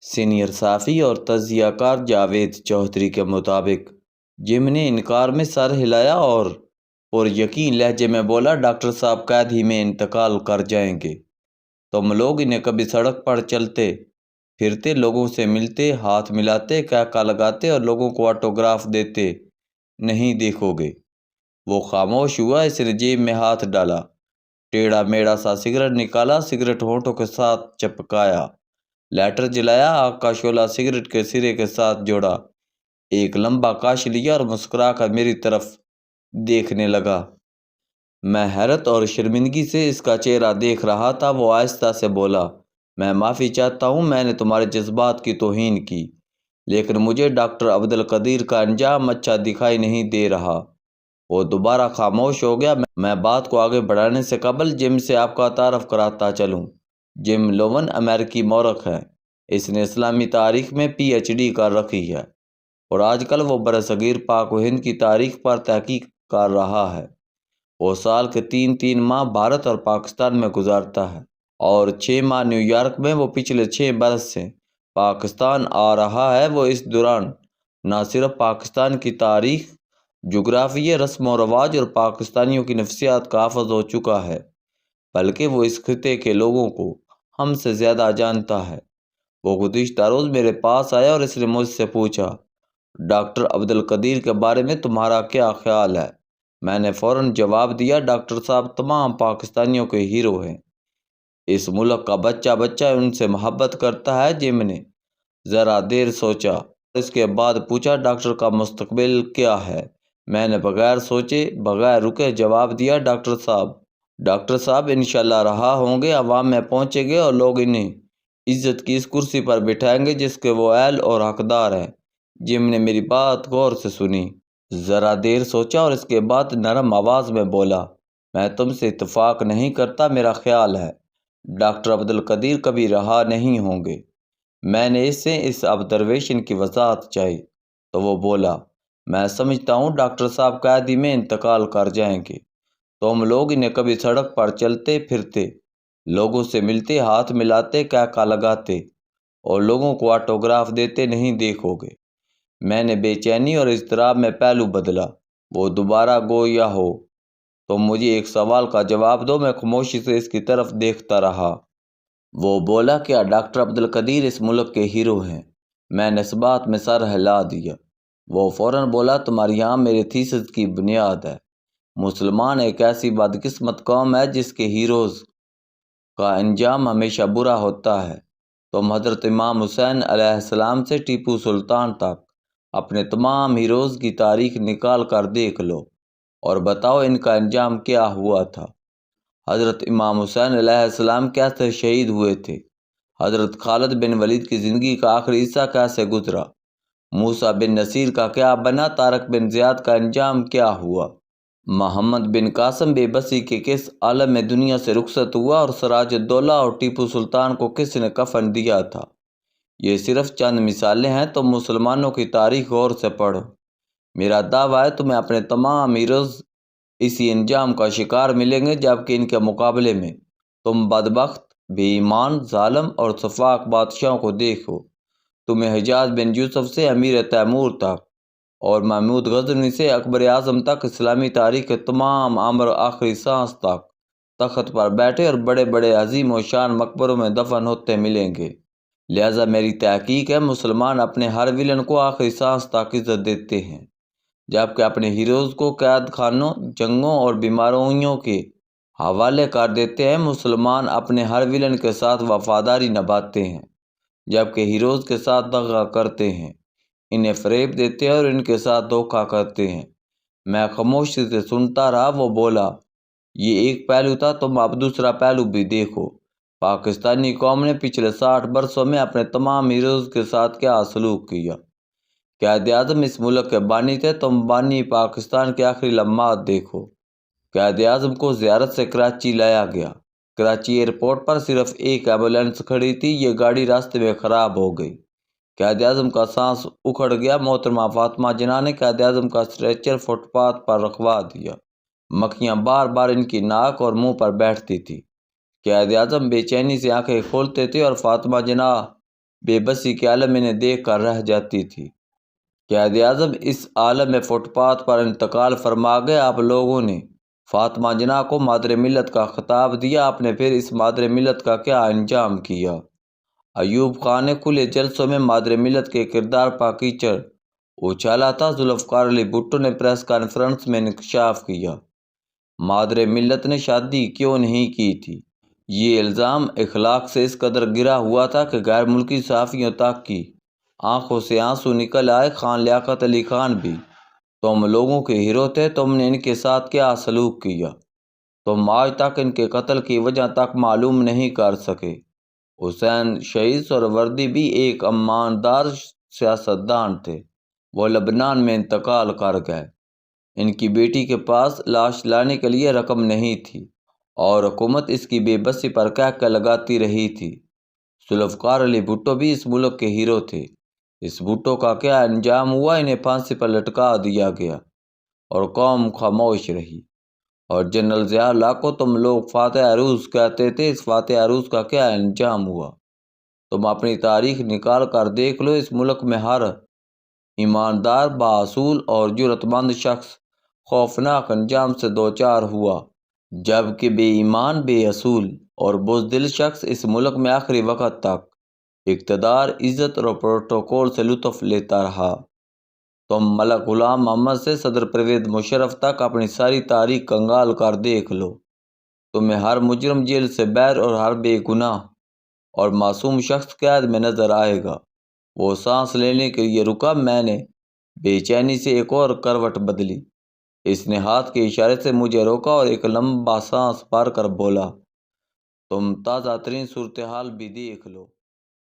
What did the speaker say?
Senior صحافی اور تجزیہ کار جاوید چودھری کے مطابق جم نے انکار میں سر ہلایا اور یقین لہجے میں بولا، ڈاکٹر صاحب قید ہی میں انتقال کر جائیں گے۔ تم لوگ انہیں کبھی سڑک پر چلتے پھرتے، لوگوں سے ملتے، ہاتھ ملاتے، کہکا لگاتے اور لوگوں کو آٹوگراف دیتے نہیں دیکھو گے۔ وہ خاموش ہوا، اس نے جیب میں ہاتھ ڈالا، ٹیڑھا میڑھا سا سگریٹ نکالا، سگریٹ ہونٹوں کے ساتھ چپکایا، لائٹر جلایا، آگ کا شعلہ سگریٹ کے سرے کے ساتھ جوڑا، ایک لمبا کاش لیا اور مسکرا کر میری طرف دیکھنے لگا۔ میں حیرت اور شرمندگی سے اس کا چہرہ دیکھ رہا تھا۔ وہ آہستہ سے بولا، میں معافی چاہتا ہوں، میں نے تمہارے جذبات کی توہین کی، لیکن مجھے ڈاکٹر عبدالقدیر کا انجام اچھا دکھائی نہیں دے رہا۔ وہ دوبارہ خاموش ہو گیا۔ میں بات کو آگے بڑھانے سے قبل جم سے آپ کا تعارف کراتا چلوں۔ جم لوون امریکی مورخ ہیں۔ اس نے اسلامی تاریخ میں پی ایچ ڈی کر رکھی ہے اور آج کل وہ برصغیر پاک و ہند کی تاریخ پر تحقیق کر رہا ہے۔ وہ سال کے 3 ماہ بھارت اور پاکستان میں گزارتا ہے اور 6 ماہ نیو یارک میں۔ وہ پچھلے 6 برس سے پاکستان آ رہا ہے۔ وہ اس دوران نہ صرف پاکستان کی تاریخ، جغرافیہ، رسم و رواج اور پاکستانیوں کی نفسیات کا حافظ ہو چکا ہے، بلکہ وہ اس خطے کے لوگوں کو ہم سے زیادہ جانتا ہے۔ وہ گزشتہ روز میرے پاس آیا اور اس نے مجھ سے پوچھا، ڈاکٹر عبدالقدیر کے بارے میں تمہارا کیا خیال ہے؟ میں نے فوراً جواب دیا، ڈاکٹر صاحب تمام پاکستانیوں کے ہیرو ہیں۔ اس ملک کا بچہ بچہ ان سے محبت کرتا ہے۔ جم نے ذرا دیر سوچا، اس کے بعد پوچھا، ڈاکٹر کا مستقبل کیا ہے؟ میں نے بغیر سوچے بغیر رکے جواب دیا، ڈاکٹر صاحب انشاءاللہ رہا ہوں گے، عوام میں پہنچیں گے اور لوگ انہیں عزت کی اس کرسی پر بٹھائیں گے جس کے وہ اہل اور حقدار ہیں۔ جم نے میری بات غور سے سنی، ذرا دیر سوچا اور اس کے بعد نرم آواز میں بولا، میں تم سے اتفاق نہیں کرتا، میرا خیال ہے ڈاکٹر عبدالقدیر کبھی رہا نہیں ہوں گے۔ میں نے اس سے اس آبزرویشن کی وضاحت چاہی تو وہ بولا، میں سمجھتا ہوں ڈاکٹر صاحب قیدی میں انتقال کر جائیں گے۔ تم لوگ انہیں کبھی سڑک پر چلتے پھرتے، لوگوں سے ملتے، ہاتھ ملاتے، کہکا لگاتے اور لوگوں کو آٹوگراف دیتے نہیں دیکھو گے۔ میں نے بے چینی اور اضطراب میں پہلو بدلا۔ وہ دوبارہ گویا ہو، تم مجھے ایک سوال کا جواب دو۔ میں خاموشی سے اس کی طرف دیکھتا رہا۔ وہ بولا، کیا ڈاکٹر عبدالقدیر اس ملک کے ہیرو ہیں؟ میں نے اس بات میں سر ہلا دیا۔ وہ فوراً بولا، تمہاری یہاں میرے تھیسس کی بنیاد ہے۔ مسلمان ایک ایسی بدقسمت قوم ہے جس کے ہیروز کا انجام ہمیشہ برا ہوتا ہے۔ تم حضرت امام حسین علیہ السلام سے ٹیپو سلطان تک اپنے تمام ہیروز کی تاریخ نکال کر دیکھ لو اور بتاؤ ان کا انجام کیا ہوا تھا۔ حضرت امام حسین علیہ السلام کیسے شہید ہوئے تھے؟ حضرت خالد بن ولید کی زندگی کا آخری حصہ کیسے گزرا؟ موسیٰ بن نصیر کا کیا بنا؟ طارق بن زیاد کا انجام کیا ہوا؟ محمد بن قاسم بے بسی کے کس عالم دنیا سے رخصت ہوا اور سراج الدولہ اور ٹیپو سلطان کو کس نے کفن دیا تھا؟ یہ صرف چند مثالیں ہیں۔ تم مسلمانوں کی تاریخ غور سے پڑھو۔ میرا دعویٰ ہے تمہیں اپنے تمام ہیروز اسی انجام کا شکار ملیں گے، جبکہ ان کے مقابلے میں تم بدبخت، بے ایمان، ظالم اور سفاک بادشاہوں کو دیکھو۔ تمہیں حجاج بن یوسف سے امیر تیمور تک اور محمود غزنوی سے اکبر اعظم تک، اسلامی تاریخ کے تمام امر آخری سانس تک تخت پر بیٹھے اور بڑے بڑے عظیم و شان مقبروں میں دفن ہوتے ملیں گے۔ لہٰذا میری تحقیق ہے، مسلمان اپنے ہر ویلن کو آخری سانس تک عزت دیتے ہیں، جبکہ اپنے ہیروز کو قید خانوں، جنگوں اور بیماریوں کے حوالے کر دیتے ہیں۔ مسلمان اپنے ہر ویلن کے ساتھ وفاداری نبھاتے ہیں، جبکہ ہیروز کے ساتھ دغا کرتے ہیں، انہیں فریب دیتے ہیں اور ان کے ساتھ دھوکہ کرتے ہیں۔ میں خاموشی سے سنتا رہا۔ وہ بولا، یہ ایک پہلو تھا، تم اب دوسرا پہلو بھی دیکھو۔ پاکستانی قوم نے پچھلے 60 برسوں میں اپنے تمام ہیروز کے ساتھ کیا سلوک کیا؟ قائد اعظم اس ملک کے بانی تھے۔ تم بانی پاکستان کے آخری لمحات دیکھو۔ قائد اعظم کو زیارت سے کراچی لایا گیا۔ کراچی ایئرپورٹ پر صرف ایک ایمبولینس کھڑی تھی، یہ گاڑی راستے میں خراب ہو گئی۔ قائد اعظم کا سانس اکھڑ گیا۔ محترمہ فاطمہ جناح نے قائد اعظم کا اسٹریچر فٹ پاتھ پر رکھوا دیا۔ مکھیاں بار بار ان کی ناک اور منہ پر بیٹھتی تھی۔ قائد اعظم بے چینی سے آنکھیں کھولتے تھے اور فاطمہ جناح بے بسی کے عالم انہیں دیکھ کر رہ جاتی تھی۔ قائد اعظم اس عالم میں فٹ پاتھ پر انتقال فرما گئے۔ آپ لوگوں نے فاطمہ جناح کو مادر ملت کا خطاب دیا۔ آپ نے پھر اس مادر ملت کا کیا انجام کیا؟ ایوب خان نے کھلے جلسوں میں مادر ملت کے کردار پر کیچڑ اچھالا تھا۔ ذوالفقار علی بھٹو نے پریس کانفرنس میں انکشاف کیا، مادر ملت نے شادی کیوں نہیں کی تھی۔ یہ الزام اخلاق سے اس قدر گرا ہوا تھا کہ غیر ملکی صحافیوں تک کی آنکھوں سے آنسو نکل آئے۔ خان لیاقت علی خان بھی تم لوگوں کے ہیرو تھے۔ تم نے ان کے ساتھ کیا سلوک کیا؟ تم آج تک ان کے قتل کی وجہ تک معلوم نہیں کر سکے۔ حسین شہید سہروردی بھی ایک ایماندار سیاستدان تھے۔ وہ لبنان میں انتقال کر گئے۔ ان کی بیٹی کے پاس لاش لانے کے لیے رقم نہیں تھی اور حکومت اس کی بے بسی پر کہہ لگاتی رہی تھی۔ ذوالفقار علی بھٹو بھی اس ملک کے ہیرو تھے۔ اس بھٹو کا کیا انجام ہوا؟ انہیں پھانسی پر لٹکا دیا گیا اور قوم خاموش رہی۔ اور جنرل ضیاء اللہ کو تم لوگ فاتح عروس کہتے تھے۔ اس فاتح عروس کا کیا انجام ہوا؟ تم اپنی تاریخ نکال کر دیکھ لو۔ اس ملک میں ہر ایماندار، بااصول اور جرأت مند شخص خوفناک انجام سے دوچار ہوا، جبکہ بے ایمان، بے اصول اور بزدل شخص اس ملک میں آخری وقت تک اقتدار، عزت اور پروٹوکول سے لطف لیتا رہا۔ تم ملک غلام محمد سے صدر پرویز مشرف تک اپنی ساری تاریخ کنگال کر دیکھ لو۔ تمہیں ہر مجرم جیل سے باہر اور ہر بے گناہ اور معصوم شخص قید میں نظر آئے گا۔ وہ سانس لینے کے لیے رکا۔ میں نے بے چینی سے ایک اور کروٹ بدلی۔ اس نے ہاتھ کے اشارے سے مجھے روکا اور ایک لمبا سانس بھر کر بولا، تم تازہ ترین صورتحال بھی دیکھ لو۔